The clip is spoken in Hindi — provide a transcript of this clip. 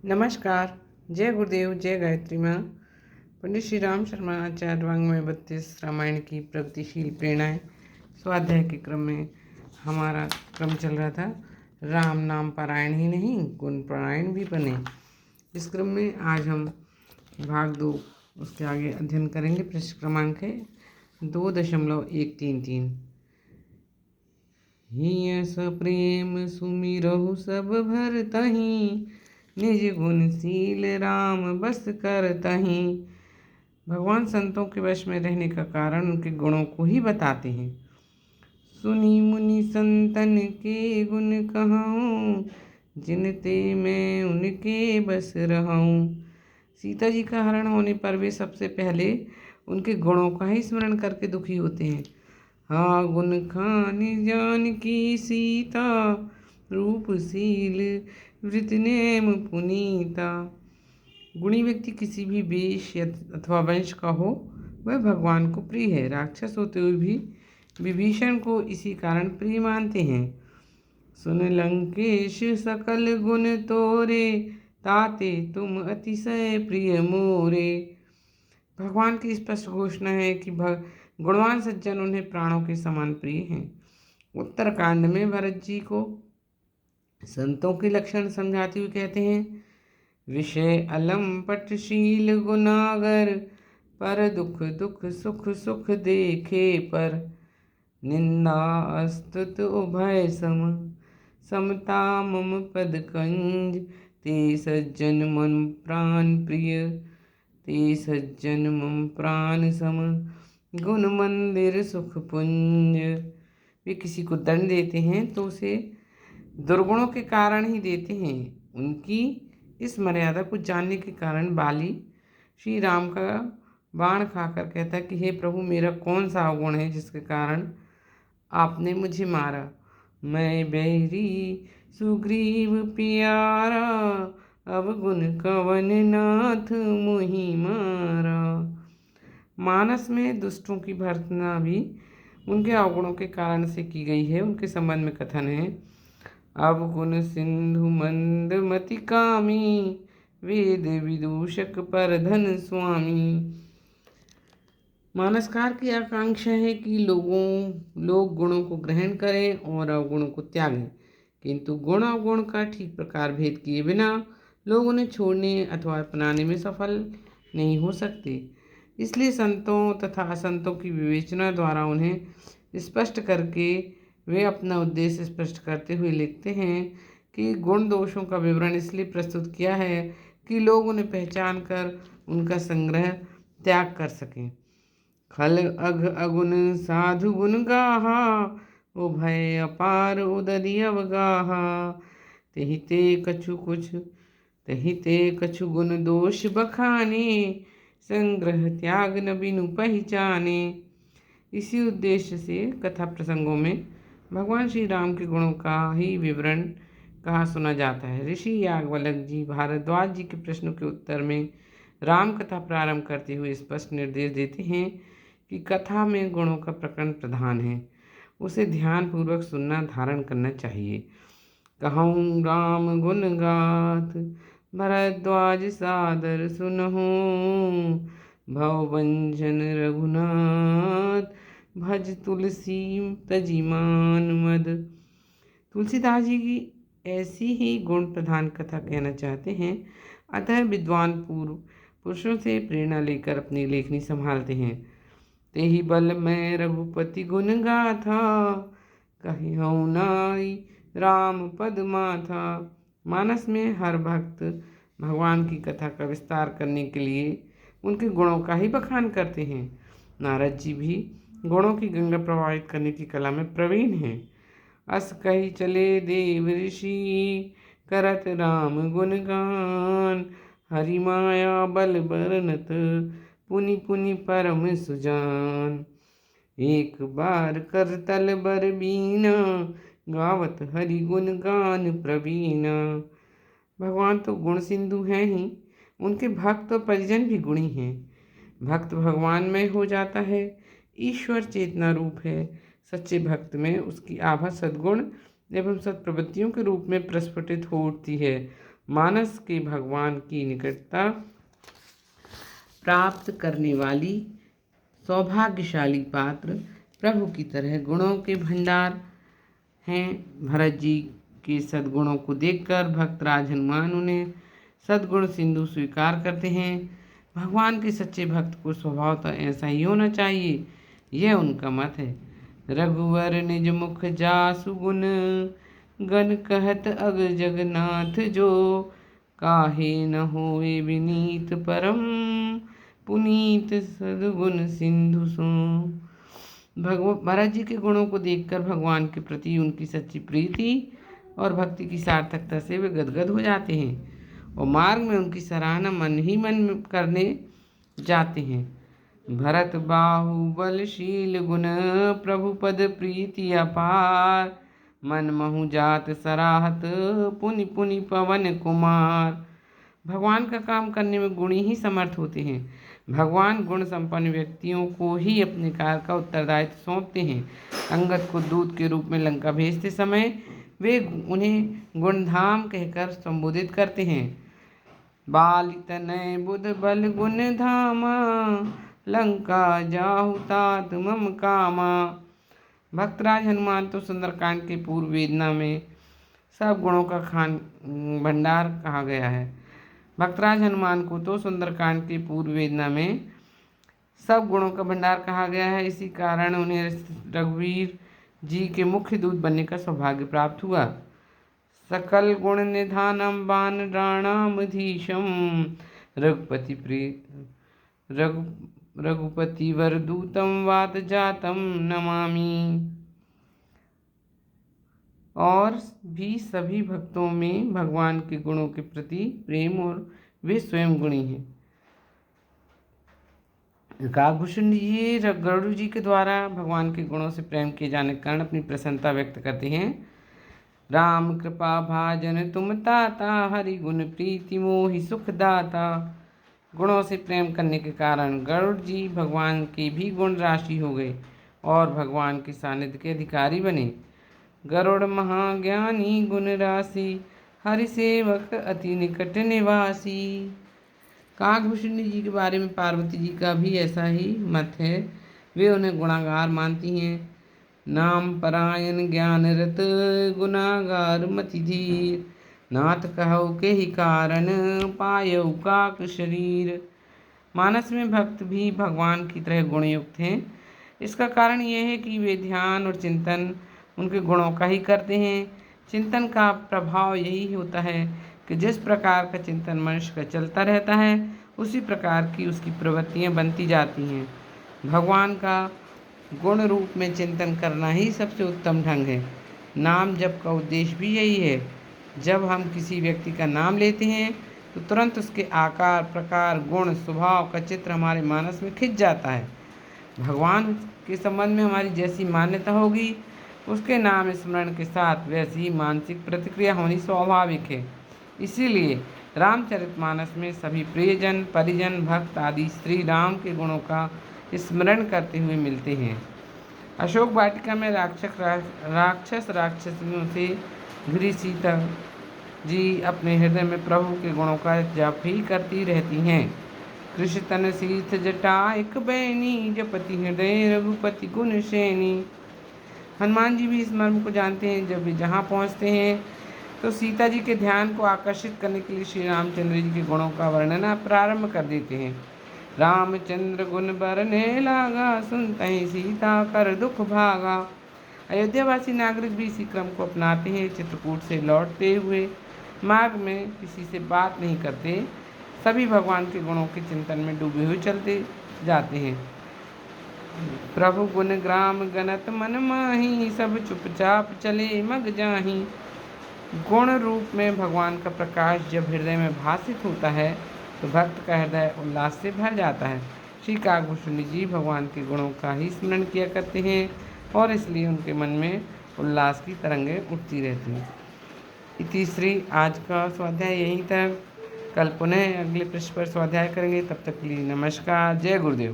नमस्कार। जय गुरुदेव, जय गायत्री माँ। पंडित श्री राम शर्मा आचार्य वाङ्मय 32 रामायण की प्रगतिशील प्रेरणाएं स्वाध्याय के क्रम में हमारा क्रम चल रहा था। राम नाम पारायण ही नहीं, गुण पारायण भी बने। इस क्रम में आज हम भाग 2 उसके आगे अध्ययन करेंगे। पृष्ठ क्रमांक है 2.133। हिय सप्रेम सुमिरहु सब भरतहि, निज गुणशील राम बस करतहि। भगवान संतों के वश में रहने का कारण उनके गुणों को ही बताते हैं। सुनी मुनि संतन के गुण कहूँ, जिनते मैं उनके बस रहूँ। सीता जी का हरण होने पर वे सबसे पहले उनके गुणों का ही स्मरण करके दुखी होते हैं। हाँ गुण खानि जान की सीता, रूपशील वृत नेम पुनीता। गुणी व्यक्ति किसी भी वेश अथवा वंश का हो, वह भगवान को प्रिय है। राक्षस होते हुए भी विभीषण को इसी कारण प्रिय मानते हैं। सुन लंकेश सकल गुण तोरे, ताते तुम अतिशय प्रिय मोरे। भगवान की स्पष्ट घोषणा है कि गुणवान सज्जन उन्हें प्राणों के समान प्रिय हैं। उत्तरकांड में भरत जी को संतों के लक्षण समझाते हुए कहते हैं, विषय अलंपटशील गुनागर, पर दुख दुख सुख सुख देखे पर। निंदा स्तुत उभय सम, समता मम पद कंज। ते सज्जन मन प्राण प्रिय, ते सज्जन मम प्राण सम। गुण मंदिर सुख पुंज। वे किसी को दंड देते हैं तो उसे दुर्गुणों के कारण ही देते हैं। उनकी इस मर्यादा को जानने के कारण बाली श्री राम का बाण खाकर कहता कि हे प्रभु, मेरा कौन सा अवगुण है जिसके कारण आपने मुझे मारा। मैं बैरी सुग्रीव प्यारा, अवगुण कवन नाथ मुहि मारा। मानस में दुष्टों की भर्त्सना भी उनके अवगुणों के कारण से की गई है। उनके संबंध में कथन है, अवगुण सिंधु मंद मति कामी, वेद विदूषक पर धन स्वामी। मानसकार की आकांक्षा है कि लोग गुणों को ग्रहण करें और अवगुणों को त्यागें, किंतु गुण अवगुण का ठीक प्रकार भेद किए बिना लोग उन्हें छोड़ने अथवा अपनाने में सफल नहीं हो सकते। इसलिए संतों तथा असंतों की विवेचना द्वारा उन्हें स्पष्ट करके वे अपना उद्देश्य स्पष्ट करते हुए लिखते हैं कि गुण दोषों का विवरण इसलिए प्रस्तुत किया है कि लोग उन्हें पहचान कर उनका संग्रह त्याग कर सकें। खल अघ अगुण साधु गुण गाहा, उभय अपार उदरि अवगाहा। तेहि ते कछु गुण दोष बखाने, संग्रह त्याग न बिनु पहचाने। इसी उद्देश्य से कथा प्रसंगों में भगवान श्री राम के गुणों का ही विवरण कहा सुना जाता है। ऋषि याज्ञवल्क्य जी भारद्वाज जी के प्रश्नों के उत्तर में राम कथा प्रारंभ करते हुए स्पष्ट निर्देश देते हैं कि कथा में गुणों का प्रकरण प्रधान है, उसे ध्यानपूर्वक सुनना धारण करना चाहिए। कहूँ राम गुण गाथ, भरद्वाज सादर सुनहूँ। भवभंजन रघुनाथ, भज तुलसी तजिमान मद। तुलसीदास जी की ऐसी ही गुण प्रधान कथा कहना चाहते हैं। अतः विद्वान पूर्व पुरुषों से प्रेरणा लेकर अपनी लेखनी संभालते हैं। तेहि बल मैं रघुपति गुण गाथा, कहूँ नाई राम पद माथा। मानस में हर भक्त भगवान की कथा का विस्तार करने के लिए उनके गुणों का ही बखान करते हैं। नारद जी भी गुणों की गंगा प्रवाहित करने की कला में प्रवीण हैं। अस कही चले देव ऋषि, करत राम गुणगान। हरि माया बल बरनत, पुनि पुनि परम सुजान। एक बार कर तल बर बीना, गावत हरि गुण गान प्रवीणा। भगवान तो गुण सिंधु हैं ही, उनके भक्त और परिजन भी गुणी हैं। भक्त भगवान में हो जाता है, ईश्वर चेतना रूप है। सच्चे भक्त में उसकी आभा सद्गुण एवं सत्प्रवृत्तियों के रूप में प्रस्फुटित हो उठती है। मानस के भगवान की निकटता प्राप्त करने वाली सौभाग्यशाली पात्र प्रभु की तरह गुणों के भंडार हैं। भरत जी के सद्गुणों को देखकर भक्तराज हनुमान उन्हें सद्गुण सिंधु स्वीकार करते हैं। भगवान के सच्चे भक्त को स्वभावतः ऐसा ही होना चाहिए, यह उनका मत है। रघुवर निज मुख जासु गुण, गण कहत अग जगन्नाथ जो, काहे न होए विनीत परम, पुनीत सद्गुण सिंधु सो। भरत जी के गुणों को देखकर भगवान के प्रति उनकी सच्ची प्रीति और भक्ति की सार्थकता से वे गदगद हो जाते हैं और मार्ग में उनकी सराहना मन ही मन करने जाते हैं। भरत बाहुबलशील गुण, प्रभु पद प्रीति अपार, मन महु जात सराहत, पुनि पुनि पवन कुमार। भगवान का काम करने में गुणी ही समर्थ होते हैं। भगवान गुण संपन्न व्यक्तियों को ही अपने कार्य का उत्तरदायित्व सौंपते हैं। अंगद को दूत के रूप में लंका भेजते समय वे उन्हें गुणधाम कहकर संबोधित करते हैं। बाल तनय बुध बल गुण धामा, लंका जाहु तात मम कामा। भक्तराज हनुमान तो सुंदरकांड के पूर्व वेदना में सब गुणों का भंडार कहा गया है। भक्तराज हनुमान को तो सुंदरकांड के पूर्व वेदना में सब गुणों का भंडार कहा गया है। इसी कारण उन्हें रघुवीर जी के मुख्य दूत बनने का सौभाग्य प्राप्त हुआ। सकल गुण निधानम बान राणामधीशम, रघुपति वरदूतम वात जातम नमामि। और भी सभी भक्तों में भगवान के गुणों के प्रति प्रेम और वे स्वयं गुणी हैं। काकभूषण जी गरुड़ जी के द्वारा भगवान के गुणों से प्रेम किए जाने के कारण अपनी प्रसन्नता व्यक्त करते हैं। राम कृपा भाजन तुम ताता, हरि गुण प्रीति मोहि सुख दाता। गुणों से प्रेम करने के कारण गरुड़ जी भगवान के भी गुण राशि हो गए और भगवान के सानिध्य के अधिकारी बने। गरुड़ महाज्ञानी गुण राशि, हरि सेवक अति निकट निवासी। काकभूषण जी के बारे में पार्वती जी का भी ऐसा ही मत है। वे उन्हें गुणागार मानती हैं। नाम परायण ज्ञान रत, गुनागार मति धीर, नाथ कहो के ही कारण, पायऊ काक शरीर। मानस में भक्त भी भगवान की तरह गुणयुक्त हैं। इसका कारण यह है कि वे ध्यान और चिंतन उनके गुणों का ही करते हैं। चिंतन का प्रभाव यही होता है कि जिस प्रकार का चिंतन मनुष्य का चलता रहता है, उसी प्रकार की उसकी प्रवृत्तियाँ बनती जाती हैं। भगवान का गुण रूप में चिंतन करना ही सबसे उत्तम ढंग है। नाम जप का उद्देश्य भी यही है। जब हम किसी व्यक्ति का नाम लेते हैं तो तुरंत उसके आकार, प्रकार, गुण, स्वभाव का चित्र हमारे मानस में खिंच जाता है। भगवान के संबंध में हमारी जैसी मान्यता होगी, उसके नाम स्मरण के साथ वैसी ही मानसिक प्रतिक्रिया होनी स्वाभाविक है। इसीलिए रामचरितमानस में सभी प्रियजन, परिजन, भक्त आदि श्री राम के गुणों का स्मरण करते हुए मिलते हैं। अशोक वाटिका में राक्षसियों से घिरी सीता जी अपने हृदय में प्रभु के गुणों का जप ही करती रहती हैं। कृष्ण तन शीथ जटा एक बैनी, जपति हृदय रघुपति गुण श्रेणी। हनुमान जी भी इस मर्म को जानते हैं। जब वे जहाँ पहुँचते हैं तो सीता जी के ध्यान को आकर्षित करने के लिए श्री रामचंद्र जी के गुणों का वर्णन प्रारंभ कर देते हैं। रामचंद्र गुण बरने लागा, सुनते सीता कर दुख भागा। अयोध्यावासी नागरिक भी इसी क्रम को अपनाते हैं। चित्रकूट से लौटते हुए मार्ग में किसी से बात नहीं करते, सभी भगवान के गुणों के चिंतन में डूबे हुए चलते जाते हैं। प्रभु गुण ग्राम गणत मन माही, सब चुपचाप चले मग जाही। गुण रूप में भगवान का प्रकाश जब हृदय में भासित होता है तो भक्त का हृदय उल्लास से भर जाता है। श्री काकभूषण जी भगवान के गुणों का ही स्मरण किया करते हैं और इसलिए उनके मन में उल्लास की तरंगें उठती रहती हैं। इति श्री आज का स्वाध्याय यहीं तक। कल पुनः अगले पृष्ठ पर स्वाध्याय करेंगे। तब तक के लिए नमस्कार। जय गुरुदेव।